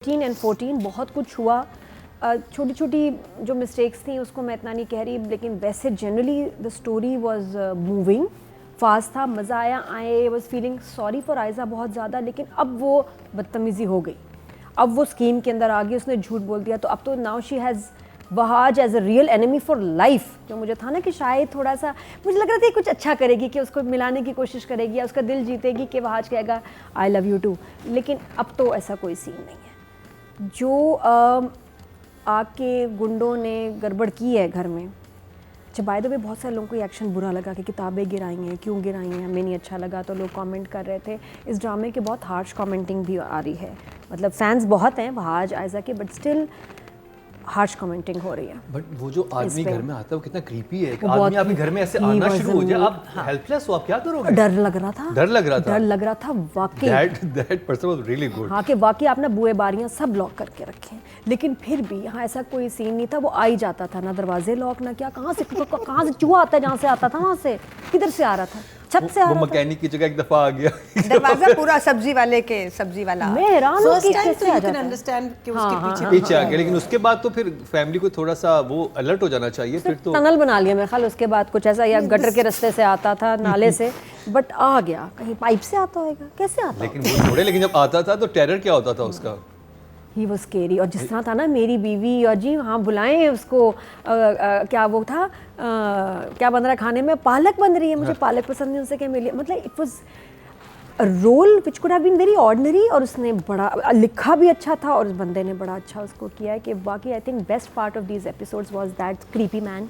13 and 14 बहुत कुछ हुआ। छोटी छोटी जो मिस्टेक्स थी उसको मैं इतना नहीं कह रही, लेकिन वैसे generally the story was moving fast था, मज़ा आया। I was feeling sorry for Aiza बहुत ज़्यादा, लेकिन अब वो बदतमीज़ी हो गई, अब वो स्कीम के अंदर आ गई, उसने झूठ बोल दिया, तो अब तो now she has Wahaj as a real enemy for life. जो मुझे था ना कि शायद थोड़ा सा मुझे लग रहा था कुछ अच्छा करेगी, कि उसको मिलाने की कोशिश करेगी या उसका दिल जीतेगी, कि वहाज कहेगा आई लव यू टू, लेकिन अब तो ऐसा कोई सीन नहीं है। जो आके गुंडों ने गड़बड़ की है घर में, अच्छा बाय द वे बहुत सारे लोगों को एक्शन बुरा लगा कि किताबें गिराई हैं, क्यों गिराई हैं, हमें नहीं अच्छा लगा, तो लोग कमेंट कर रहे थे। इस ड्रामे के बहुत हार्श कमेंटिंग भी आ रही है, मतलब फैंस बहुत हैं वहाज आयज़ा के, बट स्टिल हार्श कमेंटिंग हो रही है। बट वो जो आदमी घर में आता है वो कितना क्रीपी है। आदमी आपके घर में ऐसे आना शुरू हो जाए, आप हेल्पलेस हो, आप क्या करोगे? डर लग रहा था, डर लग रहा था वाकई। That person was really good। हाँ कि वाकई आप ना बुए बारियाँ सब लॉक करके रखें, लेकिन फिर भी यहाँ ऐसा कोई सीन नहीं था। वो आ ही जाता था, ना दरवाजे लॉक ना क्या, कहाँ से चूहा आता है, जहाँ से आता था वहाँ से, किधर से आ रहा था, छत से आ रहा था। वो मैकेनिक की जगह एक दफा आ गया दरवाजा पूरा सब्जी वाला मैं हैरान हूँ कि कैसे आ जाता है। अंडरस्टैंड कि उसके पीछे आ गया, लेकिन उसके बाद तो फिर फैमिली को थोड़ा सा वो अलर्ट हो जाना चाहिए। फिर तो टनल बना लिया मेरे ख्याल उसके बाद, कुछ ऐसा, या गटर के रास्ते से आता था, नाले से, बट आ गया, कहीं पाइप से आता होगा, कैसे आता? लेकिन वो थोड़े, लेकिन जब आता था तो टेरर क्या होता था उसका। He was scary. और जिस तरह था ना मेरी बीवी, और जी हाँ बुलाएं उसको, क्या वो था, क्या बन रहा है खाने में, पालक बन रही है, मुझे पालक पसंद नहीं, उनसे क्या मिली, मतलब it was role which could have been very ordinary, और उसने बड़ा लिखा भी अच्छा था, और उस बंदे ने बड़ा अच्छा उसको किया है कि बाकी I think best part of these episodes was that creepy man,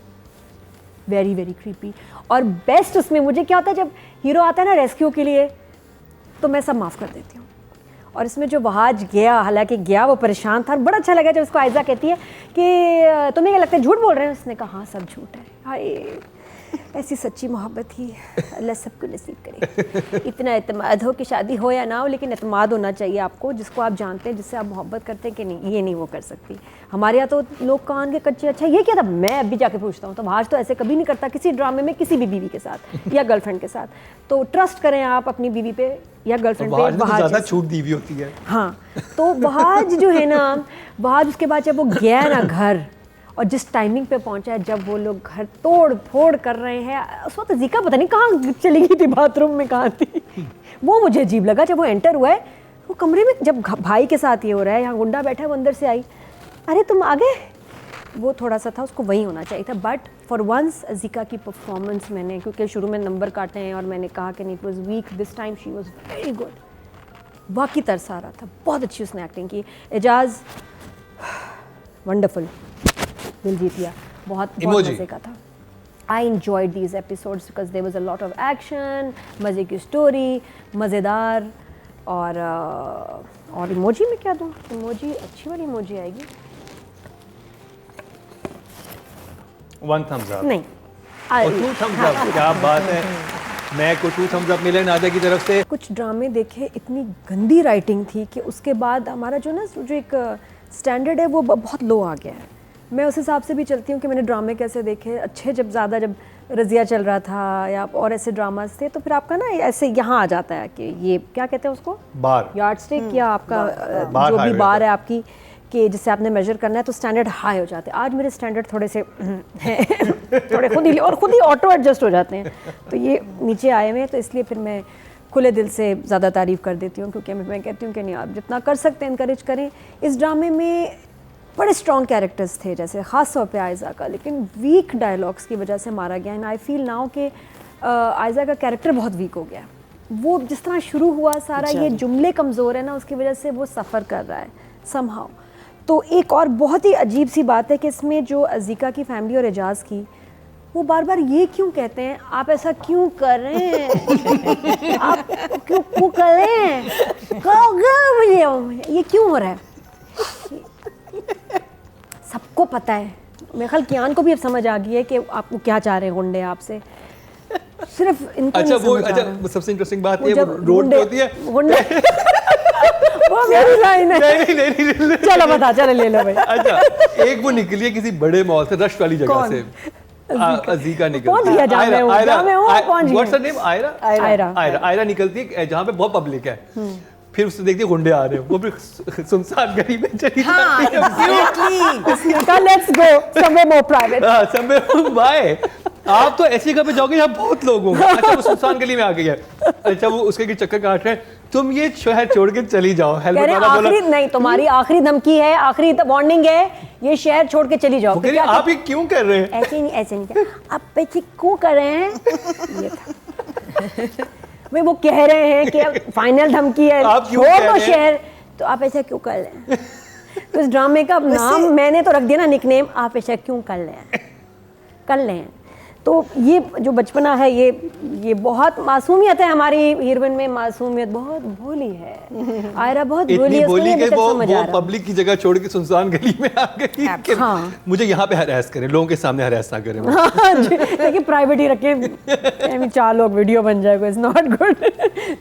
very very creepy. और बेस्ट उसमें मुझे क्या होता है, जब हीरो आता है ना रेस्क्यू के लिए, तो मैं सब माफ़ कर देती हूँ। और इसमें जो वहाज गया, हालांकि गया, वो परेशान था, बड़ा अच्छा लगा जब उसको आयज़ा कहती है कि तुम्हें क्या लगता है झूठ बोल रहे हैं, उसने कहा हाँ सब झूठ है। हाय ऐसी सच्ची मोहब्बत ही अल्लाह सबको नसीब करे। इतना एतमाद हो कि शादी हो या ना हो, लेकिन एतमाद होना चाहिए आपको, जिसको आप जानते हैं, जिससे आप मोहब्बत करते हैं कि नहीं, ये नहीं वो कर सकती। हमारे यहाँ तो लोग कान के कच्चे, अच्छा ये क्या था, मैं अभी जाके पूछता हूँ, तो वहाज तो ऐसे कभी नहीं करता किसी ड्रामे में, किसी भी बीवी के साथ या गर्लफ्रेंड के साथ। तो ट्रस्ट करें आप अपनी बीवी पे या गर्लफ्रेंड पे। वहाज ज़्यादा छूट दी हुई होती है। हाँ, तो वहाज जो है ना, वहाज उसके बाद जब वो गया ना घर, और जिस टाइमिंग पे पहुंचा है, जब वो लोग घर तोड़ फोड़ कर रहे हैं, उस वक्त ज़ीका पता नहीं कहाँ चली गई थी, बाथरूम में कहाँ थी, वो मुझे अजीब लगा। जब वो एंटर हुआ है वो कमरे में, जब भाई के साथ ये हो रहा है, यहाँ गुंडा बैठा है, वो अंदर से आई, अरे तुम आ गए, वो थोड़ा सा था, उसको वहीं होना चाहिए था। बट फॉर वंस ज़ीका की परफॉर्मेंस मैंने, क्योंकि शुरू में नंबर काटे हैं और मैंने कहा कि नहीं it was weak, this time she was very good, बाकी तरस आ रहा था, बहुत अच्छी उसने एक्टिंग की। एजाज वंडरफुल, दिल जीत लिया, बहुत मज़े का था। I enjoyed these episodes because there was a lot of action, मज़े की स्टोरी, मज़ेदार। और इमोजी में क्या दूँ, इमोजी अच्छी वाली इमोजी आएगी, 1 thumbs up नहीं और 2 thumbs up, क्या बात है। मैं को 2 thumbs up मिले नादिया की तरफ से। कुछ ड्रामे देखे, इतनी गंदी राइटिंग थी कि उसके बाद हमारा जो ना जो एक स्टैंडर्ड है वो बहुत लो आ गया है। मैं उस हिसाब से भी चलती हूँ कि मैंने ड्रामे कैसे देखे अच्छे, जब ज़्यादा, जब रज़िया चल रहा था या और ऐसे ड्रामास थे, तो फिर आपका ना ऐसे यहाँ आ जाता है कि ये क्या कहते हैं उसको, बार, यार्ड स्टिक, या आपका जो भी बार है आपकी, कि जिससे आपने मेजर करना है, तो स्टैंडर्ड हाई हो जाते हैं। आज मेरे स्टैंडर्ड थोड़े से थोड़े खुद ही ऑटो एडजस्ट हो जाते हैं, तो ये नीचे आए हुए हैं, तो इसलिए फिर मैं खुले दिल से ज़्यादा तारीफ़ कर देती हूँ, क्योंकि मैं कहती हूँ कि नहीं, आप जितना कर सकते हैं इनकरेज करें। इस ड्रामे में बड़े स्ट्रॉन्ग कैरेक्टर्स थे, जैसे ख़ास तौर पे आयज़ा का, लेकिन वीक डायलॉग्स की वजह से मारा गया। एंड आई फील नाउ कि आयज़ा का कैरेक्टर बहुत वीक हो गया। वो जिस तरह शुरू हुआ सारा, ये जुमले कमज़ोर है ना, उसकी वजह से वो सफ़र कर रहा है समहाउ। तो एक और बहुत ही अजीब सी बात है कि इसमें जो ज़ीका की फैमिली और एजाज़ की, वो बार बार ये क्यों कहते हैं, आप ऐसा क्यों कर रहे हैं, आप क्यों कर रहे हैं, ये क्यों हो रहा है, सबको पता है। मेरे ख्याल कियान को भी अब समझ आ गई है कि आपको क्या चाह रहे हैं गुंडे आपसे, सिर्फ इनको अच्छा नहीं वो, समझ आ रहा। अच्छा सबसे इंटरेस्टिंग बात ये रोड पे होती है गुंडे वो मेरी लाइन है, नहीं चलो बता, चलो ले लो भाई। अच्छा एक वो निकली है किसी बड़े मॉल से, रश वाली जगह से, अज़ीका निकलती पहुंच गया जहाँ मैं हूँ, पहुंच गया। व्हाट्स हर नेम, आयरा निकलती है जहाँ पे बहुत पब्लिक है। फिर उससे देखती है गुंडे आ रहे हैं, वो भी सुनसान गली में चली हाँ, जाती है। exactly. Let's go somewhere more private. हाँ, समय बाय। आप तो ऐसी जगह पे जाओगे जहाँ बहुत लोग होंगे। अच्छा वो सुनसान गली में आ गई है, अच्छा वो उसके की चक्कर काट रहे हैं, तुम ये शहर छोड़ के चली जाओ। हेलमेट वाला बोला आखिरी नहीं, तुम्हारी आखिरी धमकी है, आखिरी वार्निंग है, ये शहर छोड़ के चली जाओ। वो कह रही, आप ये क्यों कर रहे हैं? ऐसे नहीं आप पैसे क्यों कर रहे हैं? ये था भाई, वो कह रहे हैं कि फाइनल धमकी है, आप क्यों छोड़ कह दो रहे हैं? शहर, तो आप ऐसा क्यों कर रहे हैं? तो इस ड्रामे का नाम मैंने तो रख दिया ना, निकनेम, आप ऐसा क्यों कर रहे हैं। तो ये जो बचपना है, ये बहुत मासूमियत है हमारी हीरोइन में, मासूमियत बहुत भोली है। आयरा बहुत भोली इतनी है, उसको बोली नहीं कि अभी तक वो समझ आ रहा। पब्लिक की जगह छोड़ के सुनसान गली में आ गई कि हाँ। मुझे यहाँ पे हरास करें, लोगों के सामने हरास ना करें। हाँ जी, देखिए प्राइवेट ही रखे, 4 लोग वीडियो बन जाएगा, इट्स नॉट गुड।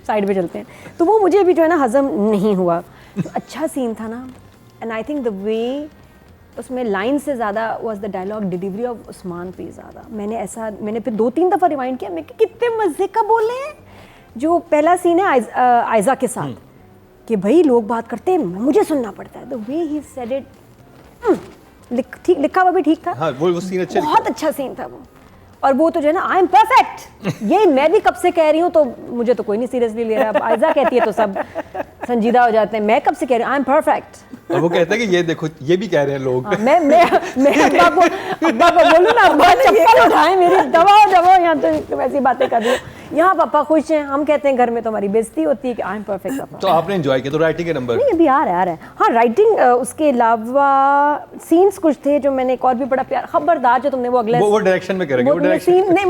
साइड पे चलते हैं। तो वो मुझे भी जो है ना हजम नहीं हुआ। तो अच्छा सीन था ना, and I think the way उसमें लाइन से ज़्यादा was the dialogue delivery of Usman पे ज़्यादा। मैंने फिर 2-3 दफ़ा रिवाइंड किया, मैं कितने मज़े का बोले हैं। जो पहला सीन है आयजा के साथ, कि भाई लोग बात करते हैं, मुझे सुनना पड़ता है। The way he said it, ठीक लिखा हुआ भी ठीक था। हाँ, वो सीन अच्छा बहुत अच्छा सीन था वो। और वो तो जो है ना, आई एम परफेक्ट, ये मैं भी कब से कह रही हूँ, तो मुझे तो कोई नहीं सीरियसली ले रहा। अब आयजा कहती है तो सब संजीदा हो जाते हैं, मैं कब से कह रही हूँ आई एम परफेक्ट। और वो कहता है कि ये देखो, ये भी कह रहे हैं लोग। मैं अब्बा को बोलूँ ना, अब्बा चप्पल उठाए मेरी, दबाओ यहाँ तो वैसी बातें कर रही हूँ। यहाँ पापा खुश हैं, हम कहते हैं घर में तो हमारी बेइज्जती होती है कि आई एम परफेक्ट पापा। तो आपने एंजॉय किया, तो राइटिंग के नंबर? नहीं, अभी आ रहा है। हाँ, राइटिंग, उसके अलावा सीन्स कुछ थे जो मैंने एक और भी बड़ा प्यार, खबरदार जो तुमने वो अगला वो डायरेक्शन में करेंगे, वो डायरेक्शन सीन नहीं,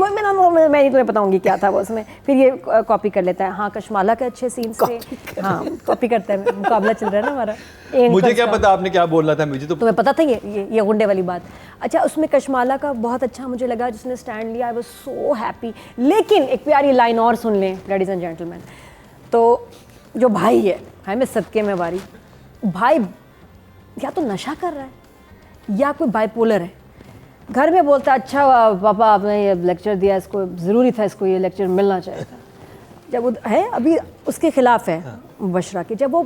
मैं ही तुम्हें बताऊंगी क्या था वो उसमें, फिर ये कॉपी कर लेता है। हाँ, कश्माला के अच्छे सीन्स थे। हाँ, कॉपी करता है, मुकाबला चल रहा है ना हमारा। मुझे क्या पता आपने क्या बोलना था, मुझे तो तुम्हें पता था ये गुंडे वाली बात। अच्छा, उसमें कश्माला का बहुत अच्छा मुझे लगा जिसने स्टैंड लिया, आई वाज सो हैप्पी। लेकिन एक प्यारी लाइन और सुन लें लेडीज एंड जेंटलमैन, तो जो भाई है मैं सदके में वारी, भाई या तो नशा कर रहा है या कोई बाइपोलर है। घर में बोलता है, अच्छा पापा आपने ये लेक्चर दिया, इसको ज़रूरी था, इसको ये लेक्चर मिलना चाहिए था। जब वो है अभी उसके खिलाफ है मुबशरा के, जब वो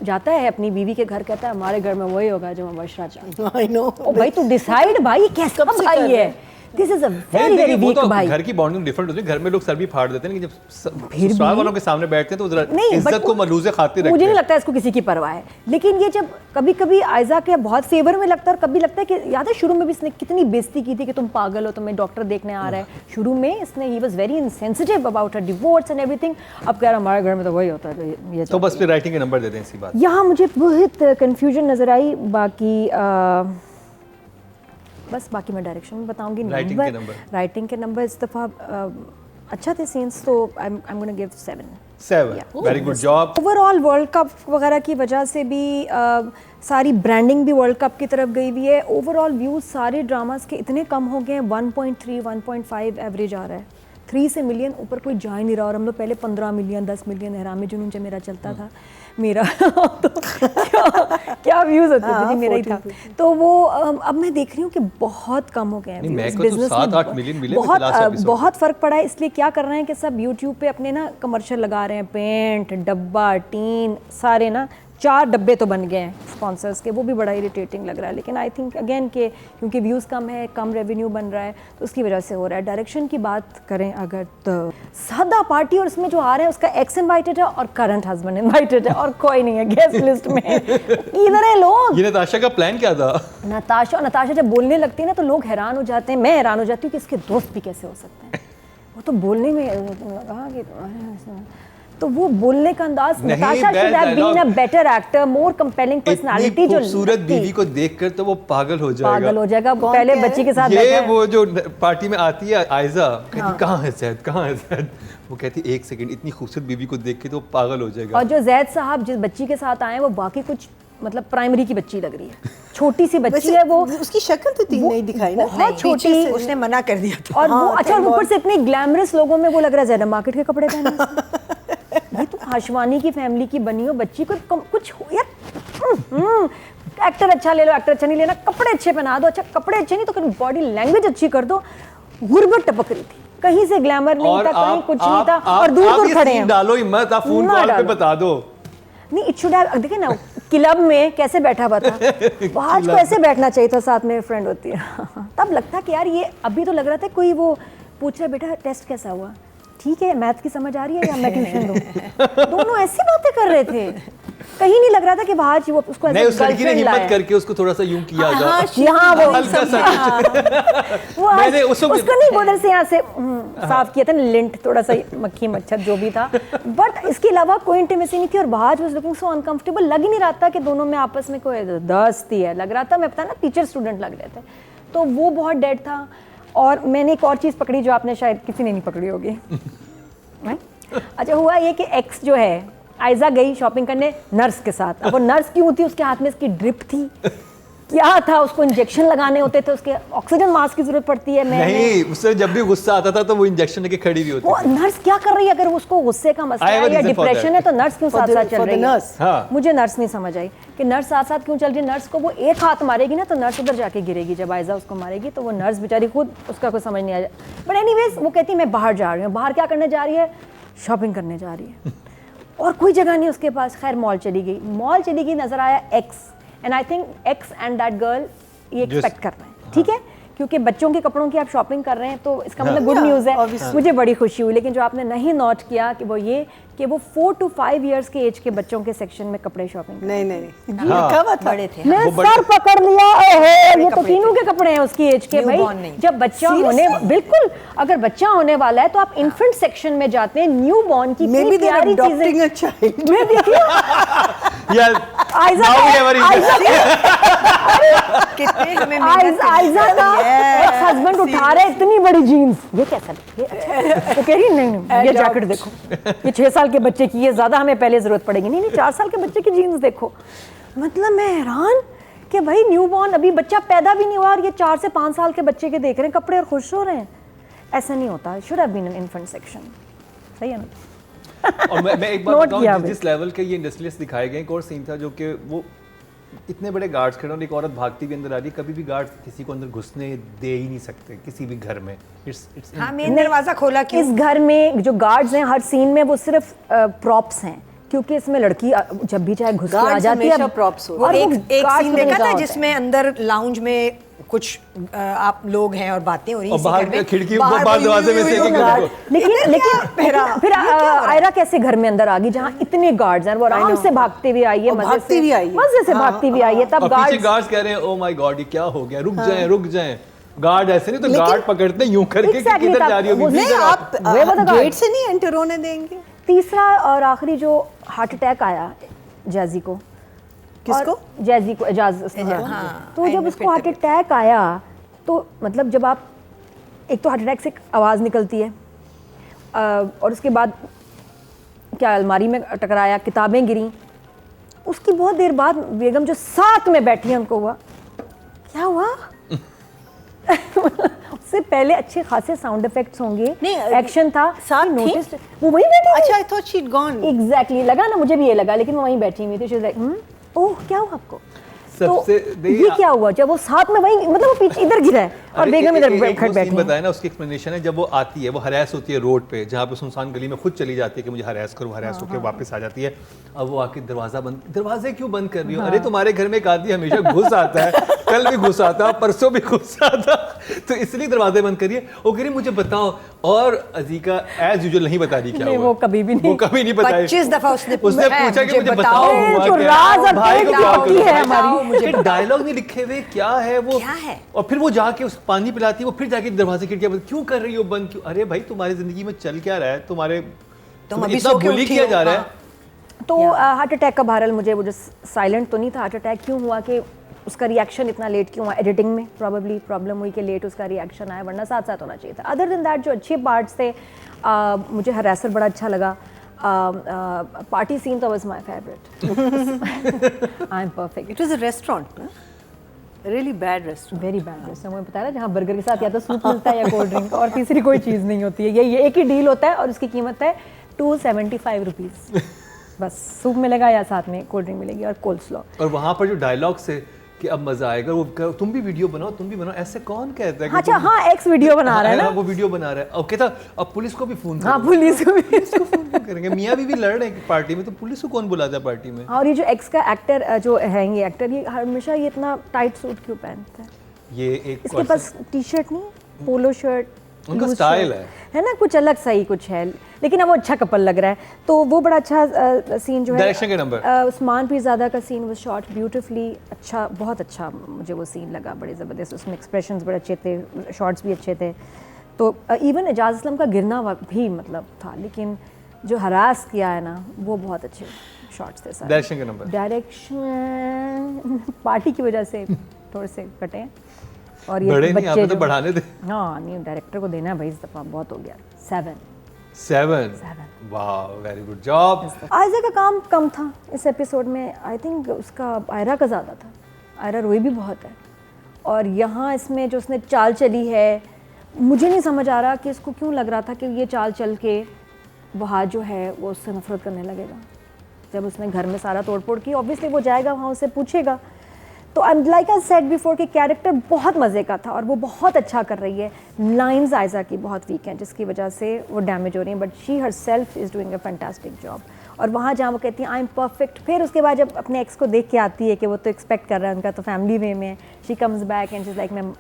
जाता है अपनी बीवी के घर, कहता है हमारे घर में वही होगा जो मुबशरा चाहता है। ओ भाई, तू डिसाइड भाई, कैसा भाई है? This is a very very weak भाई। घर की बॉन्डिंग डिफरेंट होती है, घर में लोग सर भी फाड़ देते हैं, लेकिन जब ससुराल वालों के सामने बैठते हैं तो जरा इज्जत को मलूज़े खातिर रखते हैं। मुझे नहीं लगता इसको किसी की परवाह है। लेकिन ये जब कभी कभी आयजा के बहुत फेवर में लगता है, और कभी लगता है कि याद है शुरू में भी इसने कितनी बेइज्जती की थी कि तुम पागल हो, तुम्हें डॉक्टर देखने आ रहा है। शुरू में इसने he was very insensitive about her divorce and everything. अब कह रहा हमारे घर में तो वही होता है, तो बस फिर राइटिंग के नंबर दे दें इसी बात। यहाँ मुझे बहुत कंफ्यूजन नजर आई, बाकी बस बाकी मैं डायरेक्शन में बताऊंगी। राइटिंग के नंबर इस दफ़ा अच्छा थे सीन्स, तो I am gonna give 7। Very good job. Overall world cup वगैरह की वजह से भी सारी ब्रांडिंग भी वर्ल्ड कप की तरफ गई हुई है। ओवरऑल व्यूज़ सारे ड्रामास के इतने कम हो गए हैं, 1.3 1.5 एवरेज आ रहा है। 3 से मिलियन ऊपर कोई जा ही नहीं रहा। और हम लोग पहले 15 मिलियन 10 मिलियन हरामे जुनून जब मेरा चलता था, मेरा तो क्या व्यूज़ होते थे जी, मेरा ही था। तो वो अब मैं देख रही हूँ कि बहुत कम हो गए हैं बिजनेस में। 7-8 मिलियन मिले बहुत फ़र्क पड़ा है। इसलिए क्या कर रहे हैं कि सब यूट्यूब पे अपने ना कमर्शियल लगा रहे हैं, पेंट, डब्बा, टीन, सारे ना 4 डब्बे तो बन गए हैं स्पॉन्सर्स के। वो भी बड़ा इरिटेटिंग लग रहा है। लेकिन आई थिंक अगेन कि क्योंकि व्यूज़ कम है, कम रेवेन्यू बन रहा है, तो उसकी वजह से हो रहा है। डायरेक्शन की बात करें अगर, तो सादा पार्टी, और इसमें जो आ रहा है उसका एक्स इनवाइटेड है और करंट हस्बैंड इनवाइटेड है, और कोई नहीं है गेस्ट लिस्ट में। इधर है लोग। ये नताशा का प्लान क्या था? नताशा जब बोलने लगती है ना तो लोग हैरान हो जाते हैं। मैं हैरान हो जाती हूँ कि इसके दोस्त भी कैसे हो सकते हैं। वो तो बोलने में कहा कि तो वो बोलने का अंदाज, Natasha should have been a better actor, more compelling personality. जो खूबसूरत बीवी को देखकर तो वो पागल हो जाएगा। पहले बच्ची के साथ ये वो जो पार्टी में आती है आयजा, कहती कहाँ है ज़ैद, कहाँ है ज़ैद? वो कहती 1 सेकंड, इतनी खूबसूरत बीवी को देख के तो पागल हो जाएगा। और जो ज़ैद साहब जिस बच्ची के साथ आए हैं, वो बाकी कुछ मतलब प्राइमरी की बच्ची लग रही है, छोटी सी बच्ची है वो। उसकी शक्ल तो नहीं दिखाई ना, बहुत छोटी, उसने मना कर दिया था। और वो अच्छा, ऊपर से इतने ग्लैमरस लोगों में वो लग रहा है ज़ैनब मार्केट के कपड़े पहने। ये तो हाशवानी की फैमिली की बनी हो बच्ची को कुछ यार, एक्टर अच्छा ले लो, एक्टर अच्छा नहीं लेना, कपड़े अच्छे पहना दो। अच्छा कपड़े अच्छे नहीं तो फिर बॉडी लैंग्वेज अच्छी कर दो। गुर्बत टपक रही थी, कहीं से ग्लैमर नहीं था, कहीं कुछ नहीं था, और दूर दूर खड़े हैं। डालो हिम्मत, आप फोन कॉल पे बता दो। नहीं, इट शुड हैव, देखिए ना क्लब में कैसे बैठा हुआ था, आज को ऐसे बैठना चाहिए था, साथ में फ्रेंड होती है। तब लगता कि यार ये, अभी तो लग रहा था कोई वो पूछ रहा बेटा टेस्ट कैसा हुआ, ठीक है मैथ की समझ आ रही है या मैं ट्यूशन दूं, दोनों ऐसी बातें कर रहे थे, कहीं नहीं लग रहा था कि बाहर वो उसको नहीं, उस लड़की ने हिम्मत करके उसको थोड़ा सा यूं किया यहाँ वो हल्का सा वो मैंने उसको नहीं उधर से यहाँ से साफ किया था ना, लिंट थोड़ा सा मक्खी मच्छर जो भी था, बट इसके अलावा कोई इंटीमेसी नहीं थी। और बाहर वाज लुकिंग सो अनकंफर्टेबल, लग ही नहीं रहा था कि दोनों में आपस में कोई दोस्ती है, लग रहा था मैं पता ना टीचर स्टूडेंट लग रहे थे, तो वो बहुत डेड था। और मैंने एक और चीज़ पकड़ी जो आपने शायद किसी ने नहीं पकड़ी होगी। अच्छा, हुआ ये कि एक्स जो है, आयजा गई शॉपिंग करने नर्स के साथ, अब वो नर्स क्यों थी, उसके हाथ में इसकी ड्रिप थी, क्या था, उसको इंजेक्शन लगाने होते थे, उसके ऑक्सीजन मास्क की जरूरत पड़ती है। नहीं, उससे जब भी गुस्सा आता था तो वो इंजेक्शन लेके खड़ी भी होती वो नर्स क्या कर रही है, अगर उसको गुस्से का मसला है या डिप्रेशन है तो नर्स क्यों साथ साथ चल रही है? हाँ। मुझे नर्स नहीं समझ आई कि नर्स साथ साथ क्यों चल रही है। नर्स को वो एक हाथ मारेगी ना तो नर्स उधर जाके गिरेगी, जब आयजा उसको मारेगी तो वो नर्स बेचारी खुद, उसका कोई समझ नहीं आया। बट एनीवेज वो कहती है मैं बाहर जा रही हूँ। बाहर क्या करने जा रही है? शॉपिंग करने जा रही है और कोई जगह नहीं उसके पास। खैर मॉल चली गई, नजर आया x, and I think x and that girl ये एक्सपेक्ट कर रहे हैं, ठीक है, क्योंकि बच्चों के कपड़ों की आप शॉपिंग कर रहे हैं तो इसका मतलब गुड न्यूज़ है, मुझे बड़ी खुशी हुई। लेकिन जो आपने नहीं नोट किया कि वो ये कि वो 4 to 5 इयर्स के एज के बच्चों के सेक्शन में कपड़े शॉपिंग, नहीं कब बड़े थे, मैं सर पकड़ लिया, ओहो ये तो तीनों के कपड़े हैं उसकी एज के भाई। जब बच्चा होने, बिल्कुल अगर बच्चा होने वाला है तो आप इन्फेंट सेक्शन में जाते हैं, न्यू बॉर्न की इतनी प्यारी चीजें। मैं देखिए आयजा का एक्स हस्बैंड उठा रहे इतनी बड़ी जीन्स, ये कैसा, वो कह रही नहीं ये जैकेट देखो, ये 6 साल के बच्चे की, ये ज्यादा हमें पहले जरूरत पड़ेगी। नहीं 4 साल के बच्चे की जीन्स देखो। मतलब मैं हैरान कि भाई न्यू बॉर्न, अभी बच्चा पैदा भी नहीं हुआ और ये 4 से 5 साल के बच्चे के देख रहे हैं कपड़े और खुश हो रहे हैं। ऐसा नहीं होता, should have been an infant section, सही है ना? और मैं एक बात बताऊं, जिस लेवल के ये इंडस्ट्रियलिस्ट दिखाए गए, एक और सीन था जो कि वो इतने बड़े गार्ड्स खड़े और एक औरत भागती भी अंदर आ रही है। कभी भी गार्ड्स किसी को अंदर घुसने दे ही नहीं सकते किसी भी घर में। हाँ, मेन दरवाजा खोला क्यों? इस घर में जो गार्ड्स हैं हर सीन में वो सिर्फ प्रॉप्स हैं, क्योंकि इसमें लड़की जब भी चाहे घुस के आ जाती है। प्रॉप्स हो। और एक सीन देखा था जिसमें अंदर लाउंज में कुछ आप लोग हैं और बातें हो रही हैं, बाहर खिड़की बाहर दरवाजे में से लेकिन फिर आयरा कैसे घर में अंदर आ गई जहाँ इतने गार्ड्स हैं, वो आराम से भागते हुए आई है, मजे से भागती हुई आई है। तब गार्ड्स कह रहे हैं ओ माय गॉड ये क्या हो गया, रुक जाएं। गार्ड ऐसे नहीं तो गार्ड पकड़ते यूं करके कि किधर जा रही होगी। नहीं, आप गेट से नहीं एंटर होने देंगे। तीसरा और आखिरी जो हार्ट अटैक आया जैजी को, किसको? जैजी को, एजाज तो जब उसको हार्ट अटैक आया तो मतलब जब आप, एक तो हार्ट अटैक से आवाज़ निकलती है और उसके बाद क्या अलमारी में टकराया, किताबें गिरी। उसकी बहुत देर बाद बेगम जो साथ में बैठी है उनको हुआ क्या हुआ? उससे पहले अच्छे खासे साउंड इफेक्ट्स होंगे, एक्शन था, साथ नोटिस वो वहीं बैठी थी। अच्छा, I thought she had gone. Exactly, लगा ना, मुझे भी ये लगा, लेकिन वो वहीं बैठी हुई थी। शी वाज लाइक ओह क्या हुआ आपको? सबसे तो ये क्या हुआ जब वो साथ में वहीं, मतलब वो पीछे इधर गिरा है और बेगम इधर बैठी है। बताया ना उसकी एक्सप्लेनेशन है, जब वो आती है वो हरास होती है रोड पे, जहाँ पे सुनसान गली में खुद चली जाती है कि मुझे हरास करो, हरास होकर वापस आ जाती है। अब वो आके दरवाजे क्यों बंद कर रही हो? अरे तुम्हारे घर में एक आदमी हमेशा घुस आता है, कल भी घुस आता, परसों भी घुस आता, तो इसलिए दरवाजे बंद करिए। वो कह रही मुझे बताओ, और अजीका एज यूजुअल नहीं बता रही क्या हुआ। वो कभी भी नहीं बताया। 25 दफा उसने पूछा कि मुझे बताओ भाई को डायलॉग नहीं लिखे हुए, क्या है वो, क्या है? और फिर वो जाके उस पानी पिलाती है, वो फिर जाके दरवाजे खिड़कियां बंद क्यों कर रही हो, बंद क्यों? अरे भाई तुम्हारी जिंदगी में चल क्या रहा है, तुम्हारे इतना बुली किया जा रहा है। तो हार्ट अटैक का बहरहाल मुझे वो जो साइलेंट तो नहीं था, हार्ट अटैक क्यों हुआ कि उसका रिएक्शन इतना लेट क्यों हुआ? एडिटिंग में प्रॉबेबली प्रॉब्लम हुई कि लेट उसका रिएक्शन आया, वरना साथ साथ होना चाहिए था। अदर देन दैट जो अच्छे पार्ट्स थे, मुझे हरासर बड़ा अच्छा लगा। पार्टी सीन तो was my favourite. I am perfect. It was a restaurant ना, really bad restaurant, very bad restaurant. मुझे पता है जहाँ बर्गर के साथ या तो सूप मिलता है या कोल्ड ड्रिंक, और तीसरी कोई चीज़ नहीं होती है। ये एक ही डील होता है और उसकी कीमत है 275 रुपीज़। बस सूप मिलेगा या साथ में कोल्ड ड्रिंक मिलेगी और कोल्ड स्लो। और वहाँ पर जो डायलॉग से कि अब मजा आएगा, वो तुम भी वीडियो बनाओ, तुम भी बनाओ, ऐसे कौन कहता है कि अच्छा हाँ एक्स वीडियो बना रहा है ना, वो वीडियो बना रहा है, अब कहता अब पुलिस को भी फोन हाँ पुलिस को भी इसको फोन क्यों करेंगे, मियाँ बीवी लड़ रहे हैं पार्टी में, तो पुलिस को कौन बुलाता है पार्टी में। और ये जो एक्स का एक्टर जो है, ये एक्टर ये हमेशा ये इतना टाइट सूट क्यों पहनता है, ये एक इसके पास टी शर्ट नहीं, पोलो शर्ट, उनका स्टाइल है ना, कुछ अलग सा ही कुछ है, लेकिन अब वो अच्छा कपल लग रहा है। तो वो बड़ा अच्छा सीन जो है, डायरेक्शन के नंबर, उस्मान पीरज़ादा का सीन वो शॉट ब्यूटीफुली, अच्छा, बहुत अच्छा मुझे वो सीन लगा, बड़े ज़बरदस्त, उसमें एक्सप्रेशंस बड़े अच्छे थे, शॉट्स भी अच्छे थे। तो इवन एजाज असलम का गिरना भी मतलब था, लेकिन जो हरास किया है ना वो बहुत अच्छे शॉट्स थे सारे। डायरेक्शन के नंबर, डायरेक्शन पार्टी की वजह से थोड़े से कटे हैं, और ये बड़े नहीं, बच्चे आपने तो जो, बढ़ाने थे। हाँ नहीं डायरेक्टर को देना है भाई, इस दफा बहुत हो गया। 7 वाह, वेरी गुड जॉब। आयजा का काम कम था इस एपिसोड में, आई थिंक उसका आयरा का ज़्यादा था, आयरा रोई भी बहुत है, और यहाँ इसमें जो उसने चाल चली है, मुझे नहीं समझ आ रहा कि इसको क्यों लग रहा था कि ये चाल चल के वहाँ जो है वो उससे नफरत करने लगेगा। जब उसने घर में सारा तोड़फोड़ की, ऑब्वियसली वो जाएगा वहाँ, उससे पूछेगा। तो I like I said before कि कैरेक्टर बहुत मज़े का था और वो बहुत अच्छा कर रही है। लाइंस आयजा की बहुत वीक हैं जिसकी वजह से वो डैमेज हो रही हैं, but she her self is doing a fantastic job. और वहाँ जहाँ वो कहती है आई एम परफेक्ट, फिर उसके बाद जब अपने एक्स को देख के आती है कि वो तो एक्सपेक्ट कर रहा है, उनका तो फैमिली वे में, she comes back and she is like मैं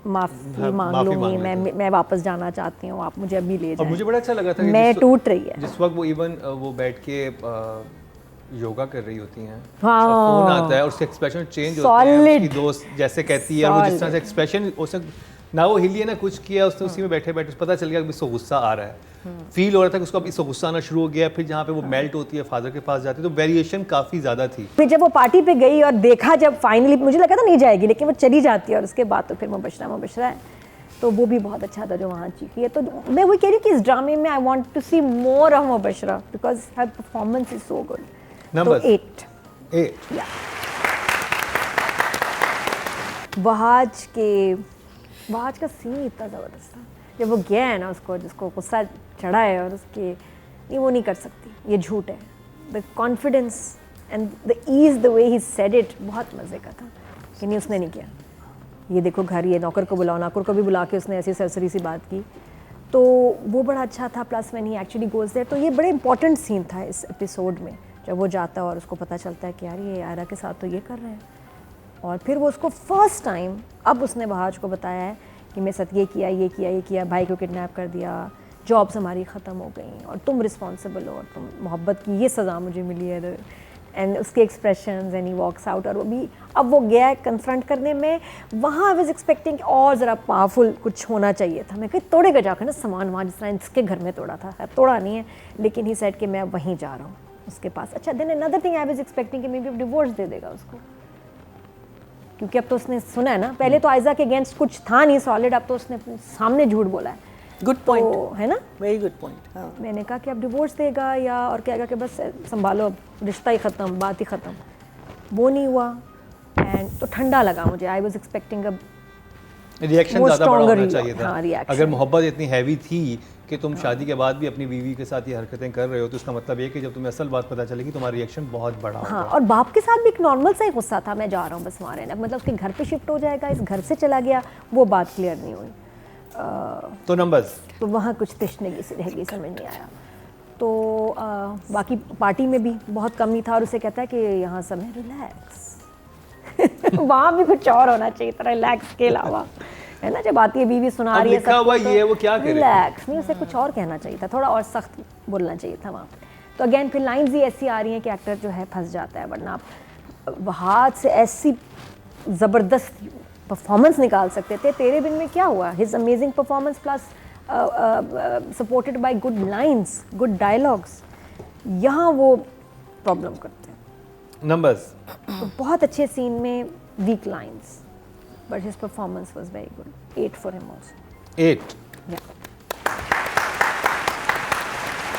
माफ़ी मांग लूँगी, मैं वापस जाना चाहती हूँ, आप मुझे अभी ले जाएं। और मुझे बड़ा अच्छा लगा था कि मैं टूट रही है जिस वक्त वो इवन वो बैठ के योगा कर रही होती हैं, हाँ, फोन आता है और उसके एक्सप्रेशन चेंज होते हैं, Solid. उसकी दोस्त जैसे कहती है, वो जिस तरह से एक्सप्रेशन, उसने ना वो हिली है ना कुछ किया, उसने उसी में बैठे बैठे पता चल गया कि इसको गुस्सा आ रहा है, फील हो रहा था कि उसको अब इसको गुस्सा आना शुरू हो गया। फिर जहाँ पे वो मेल्ट होती है, फादर के पास जाती है, तो वेरिएशन काफ़ी ज़्यादा थी। फिर जब वो पार्टी पे गई और देखा, जब फाइनली मुझे लगा था नहीं जाएगी, लेकिन वो चली जाती है, और उसके बाद तो फिर मुबशरा है, तो वो भी बहुत अच्छा था जो वहाँ चीखी है। तो मैं वही कह रही हूँ कि इस ड्रामे में I want to see more of Mubashra because her performance is so good. Number 8 Wahaj का सीन इतना ज़बरदस्त था, जब वो गया है ना, उसको जिसको गुस्सा चढ़ा है और उसके ये वो नहीं कर सकती, ये झूठ है, the confidence and the ease the way he said it बहुत मज़े का था कि नहीं उसने नहीं किया। ये देखो घर, ये नौकर को बुलाओ, नौकर को भी बुला के उसने ऐसी सरसरी सी बात की, तो वो बड़ा अच्छा था। Plus when he actually goes there, तो ये बड़े इंपॉर्टेंट सीन था इस एपिसोड में, जब वो जाता है और उसको पता चलता है कि यार ये आयरा के साथ तो ये कर रहे हैं, और फिर वो उसको फर्स्ट टाइम अब उसने वहाज को बताया है कि मेरे साथ ये किया, भाई को किडनैप कर दिया, जॉब्स हमारी ख़त्म हो गई और तुम रिस्पॉन्सिबल हो और तुम मोहब्बत की ये सज़ा मुझे मिली है, एंड उसके expressions and he walks out. और वो भी अब वो गया है कन्फ्रंट करने में, वहाँ आई वाज एक्सपेक्टिंग और ज़रा पावरफुल कुछ होना चाहिए था। मैं कहीं तोड़ेगा जाकर ना सामान वहाँ, जिस तरह इसके घर में तोड़ा था, तोड़ा नहीं है, लेकिन ही सेड कि मैं वहीं जा रहा हूँ उसके पास। अच्छा, then another thing I was expecting कि मे बी डिवोर्स दे देगा उसको, क्योंकि अब तो उसने सुना है ना, पहले तो आयजा के अगेंस्ट कुछ था नहीं सॉलिड, अब तो उसने सामने झूठ बोला है। गुड पॉइंट, तो है ना, वेरी गुड पॉइंट। हाँ, मैंने कहा कि अब डिवोर्स देगा या और कहेगा कि बस संभालो, अब रिश्ता ही ख़त्म, बात ही ख़त्म, वो नहीं हुआ। एंड तो ठंडा लगा मुझे, आई वाज एक्सपेक्टिंग अ रिएक्शन वो ज़्यादा बड़ा stronger होना ही चाहिए था। हाँ, reaction। अगर मोहब्बत इतनी हैवी थी कि तुम शादी के बाद भी अपनी बीवी के साथ ये हरकतें कर रहे हो, तो इसका मतलब ये कि जब तुम्हें असल बात पता चलेगी तुम्हारा रिएक्शन बहुत बड़ा होगा। हाँ, और बाप के साथ भी एक नॉर्मल सा ही गुस्सा था, मैं जा रहा हूँ बस वहाँ रहना, मतलब उसके घर पे शिफ्ट हो जाएगा, इस घर से चला गया, वो बात क्लियर नहीं हुई। तो नंबर्स, तो वहाँ कुछ तिश्नगी सी रह गई, समझ नहीं आया। तो बाकी पार्टी में भी बहुत कम ही था, और उसे कहता है कि यहाँ सब है रिलैक्स वहाँ भी कुछ और होना चाहिए था रिलैक्स के अलावा, है ना, जब आती है बीवी सुना रही है लिखा हुआ ये वो क्या करे, रिलैक्स नहीं, उसे कुछ और कहना चाहिए था, थोड़ा और सख्त बोलना चाहिए था वहाँ। तो अगेन फिर लाइंस ही ऐसी आ रही हैं कि एक्टर जो है फंस जाता है, वरना आप हाथ से ऐसी ज़बरदस्त परफॉर्मेंस निकाल सकते थे। तेरे बिन में क्या हुआ, his amazing performance plus supported by good lines, good dialogues, यहाँ वो प्रॉब्लम करते हैं। नंबर्स, तो बहुत अच्छे सीन में weak lines, but his performance was very good, 8 for him also. 8